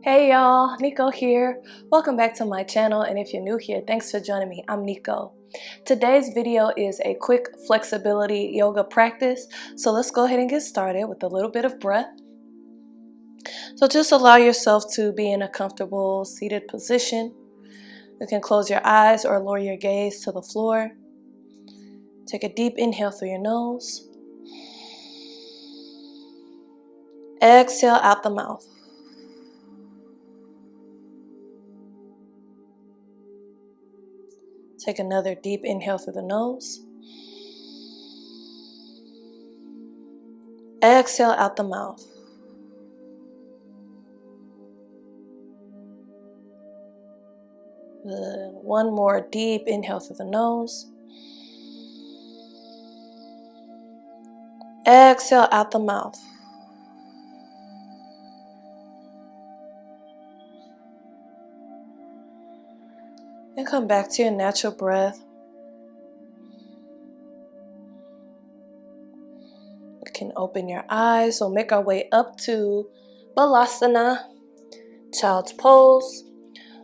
Hey y'all, Nico here. Welcome back to my channel, and if you're new here, thanks for joining me. I'm Nico. Today's video is a quick flexibility yoga practice, so let's go ahead and get started with a little bit of breath. So just allow yourself to be in a comfortable seated position. You can close your eyes or lower your gaze to the floor. Take a deep inhale through your nose. Exhale out the mouth. Take another deep inhale through the nose. Exhale out the mouth. Good. One more deep inhale through the nose. Exhale out the mouth. And come back to your natural breath. You can open your eyes. We'll make our way up to Balasana, child's pose.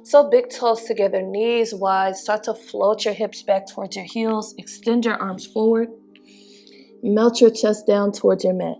So big toes together, knees wide. Start to float your hips back towards your heels. Extend your arms forward. Melt your chest down towards your mat.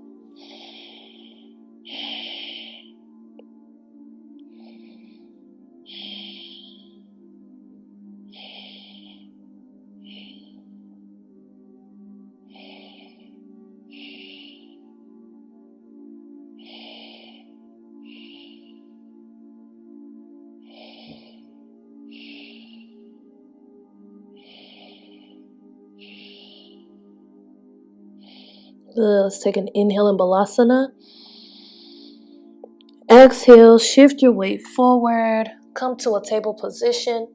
Let's take an inhale in Balasana. Exhale, shift your weight forward. Come to a table position.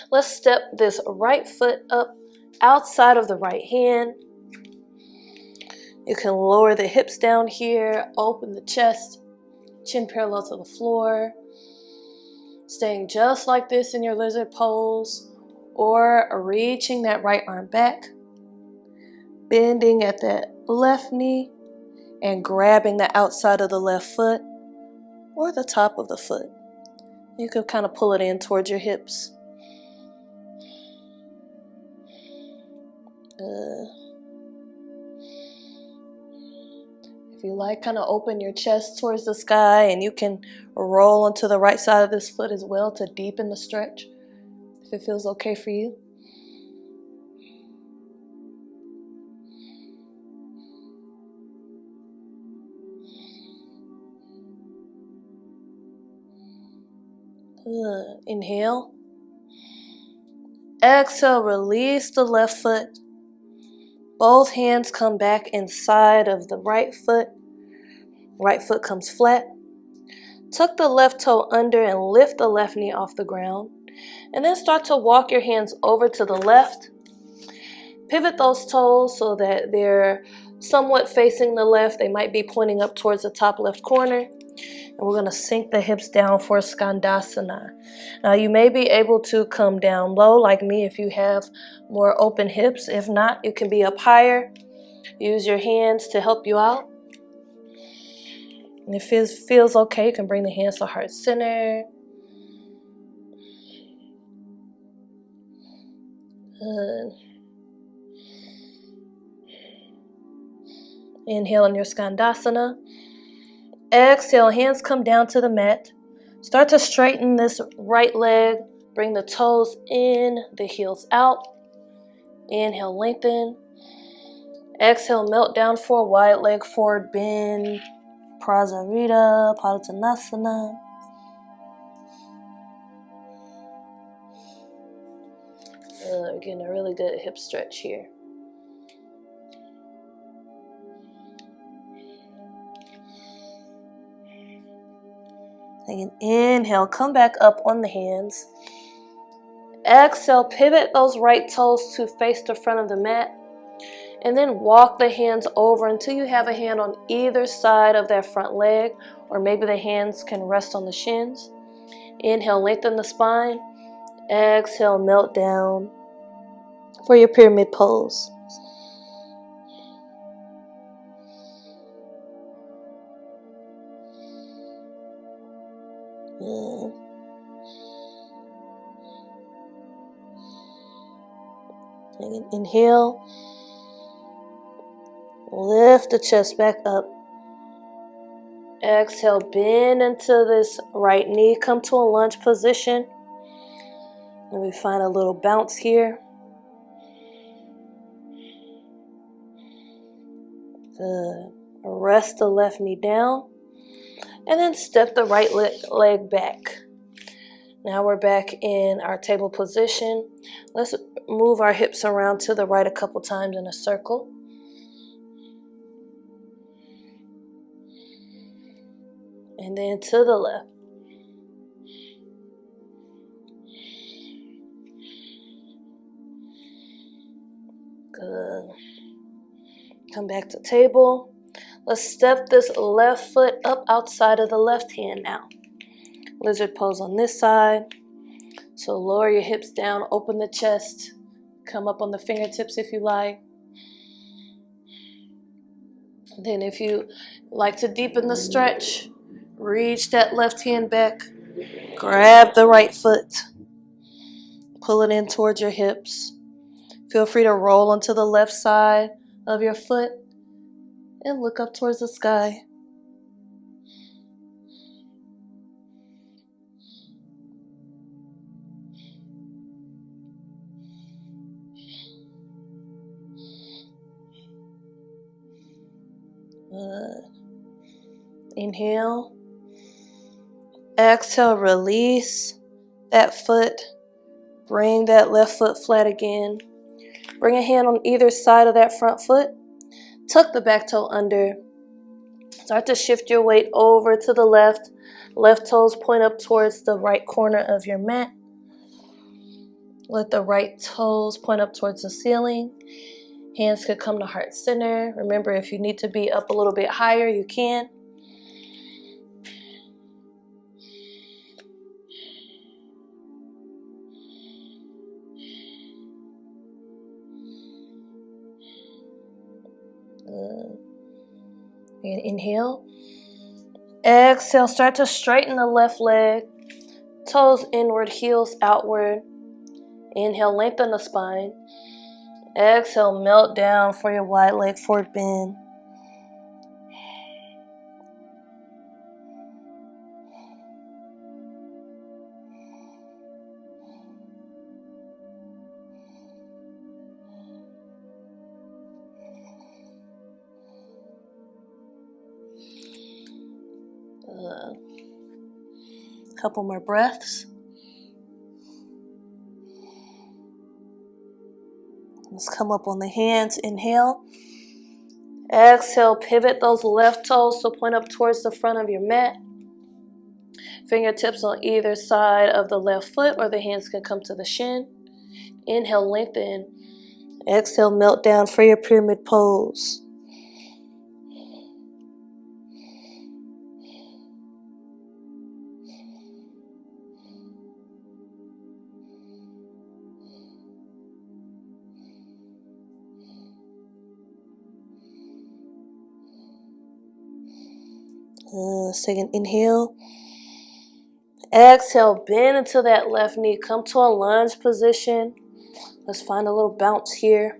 Let's step this right foot up outside of the right hand. You can lower the hips down here, open the chest, chin parallel to the floor. Staying just like this in your lizard pose, or reaching that right arm back. Bending at that left knee and grabbing the outside of the left foot or the top of the foot. You can kind of pull it in towards your hips. If you like, kind of open your chest towards the sky, and you can roll onto the right side of this foot as well to deepen the stretch if it feels okay for you. Inhale. Exhale, release the left foot. Both hands come back inside of the right foot. Right foot comes flat. Tuck the left toe under and lift the left knee off the ground. And then start to walk your hands over to the left. Pivot those toes so that they're somewhat facing the left. They might be pointing up towards the top left corner. And we're going to sink the hips down for Skandasana. Now you may be able to come down low like me if you have more open hips. If not, you can be up higher. Use your hands to help you out. And if it feels okay, you can bring the hands to heart center. Good. Inhale in your Skandasana. Exhale, hands come down to the mat. Start to straighten this right leg. Bring the toes in, the heels out. Inhale, lengthen. Exhale, melt down for a wide leg forward bend. Prasarita, Padottanasana. We're getting a really good hip stretch here. Take an inhale, come back up on the hands. Exhale, pivot those right toes to face the front of the mat. And then walk the hands over until you have a hand on either side of that front leg, or maybe the hands can rest on the shins. Inhale, lengthen the spine. Exhale, melt down for your pyramid pose. Good. Inhale. Lift the chest back up. Exhale, bend into this right knee. Come to a lunge position. Let me find a little bounce here. Good. Rest the left knee down. And then step the right leg back. Now we're back in our table position. Let's move our hips around to the right a couple times in a circle. And then to the left. Good. Come back to table. Let's step this left foot up outside of the left hand now. Lizard pose on this side. So lower your hips down, open the chest. Come up on the fingertips if you like. Then if you like to deepen the stretch, reach that left hand back. Grab the right foot. Pull it in towards your hips. Feel free to roll onto the left side of your foot and look up towards the sky. Inhale. Exhale, release that foot. Bring that left foot flat again. Bring a hand on either side of that front foot. Tuck the back toe under. Start to shift your weight over to the left. Left toes point up towards the right corner of your mat. Let the right toes point up towards the ceiling. Hands could come to heart center. Remember, if you need to be up a little bit higher, you can. And inhale. Exhale, start to straighten the left leg. Toes inward, heels outward. Inhale, lengthen the spine. Exhale, melt down for your wide leg forward bend. Couple more breaths. Let's come up on the hands. Inhale. Exhale, pivot those left toes to point up towards the front of your mat. Fingertips on either side of the left foot, or the hands can come to the shin. Inhale, lengthen. Exhale, melt down for your pyramid pose. Second inhale. Exhale, bend into that left knee. Come to a lunge position. Let's find a little bounce here.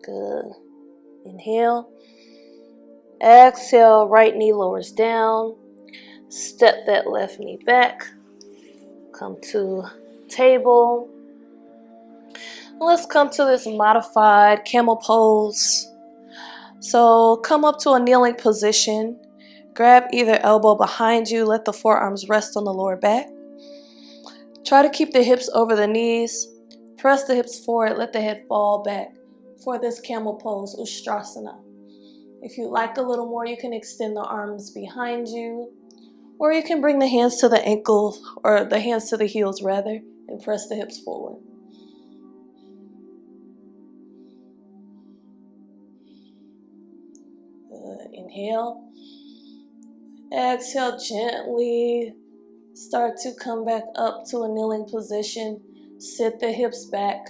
Good. Inhale. Exhale, right knee lowers down. Step that left knee back. Come to table. Let's come to this modified camel pose. So come up to a kneeling position. Grab either elbow behind you. Let the forearms rest on the lower back. Try to keep the hips over the knees. Press the hips forward. Let the head fall back for this camel pose, Ustrasana. If you like a little more, you can extend the arms behind you. Or you can bring the hands to the ankles, or the hands to the heels rather, and press the hips forward. Inhale. Exhale, gently start to come back up to a kneeling position. Sit the hips back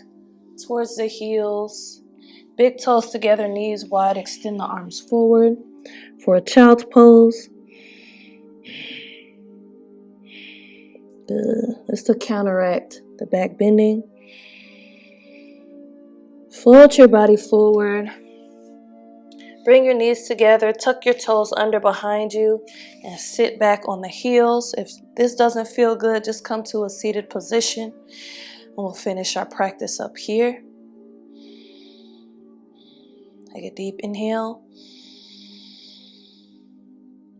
towards the heels. Big toes together, knees wide, extend the arms forward for a child's pose. Good. It's to counteract the back bending. Float your body forward. Bring your knees together, tuck your toes under behind you, and sit back on the heels. If this doesn't feel good, just come to a seated position, and we'll finish our practice up here. Take a deep inhale,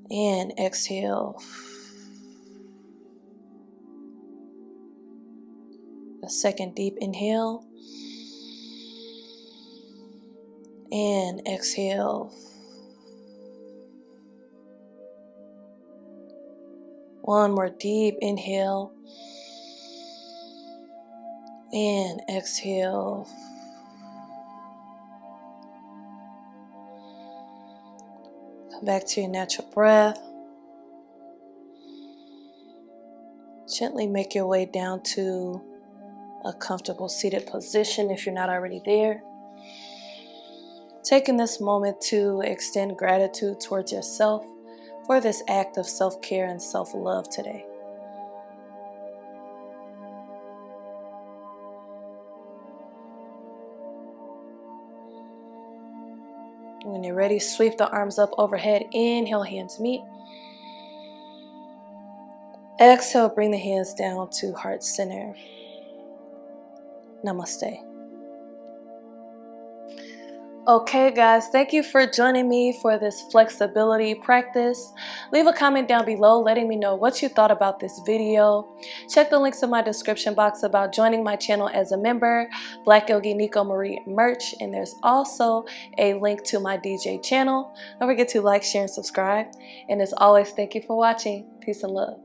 and exhale. A second deep inhale, and exhale. One more deep inhale, and exhale. Come back to your natural breath. Gently make your way down to a comfortable seated position if you're not already there. Taking this moment to extend gratitude towards yourself for this act of self-care and self-love today. When you're ready, sweep the arms up overhead. Inhale, hands meet. Exhale, bring the hands down to heart center. Namaste. Okay guys, thank you for joining me for this flexibility practice. Leave a comment down below letting me know what you thought about this video. Check the links in my description box about joining my channel as a member, Black Yogi Nico Marie merch, and there's also a link to my DJ channel. Don't forget to like, share, and subscribe. And as always, thank you for watching. Peace and love.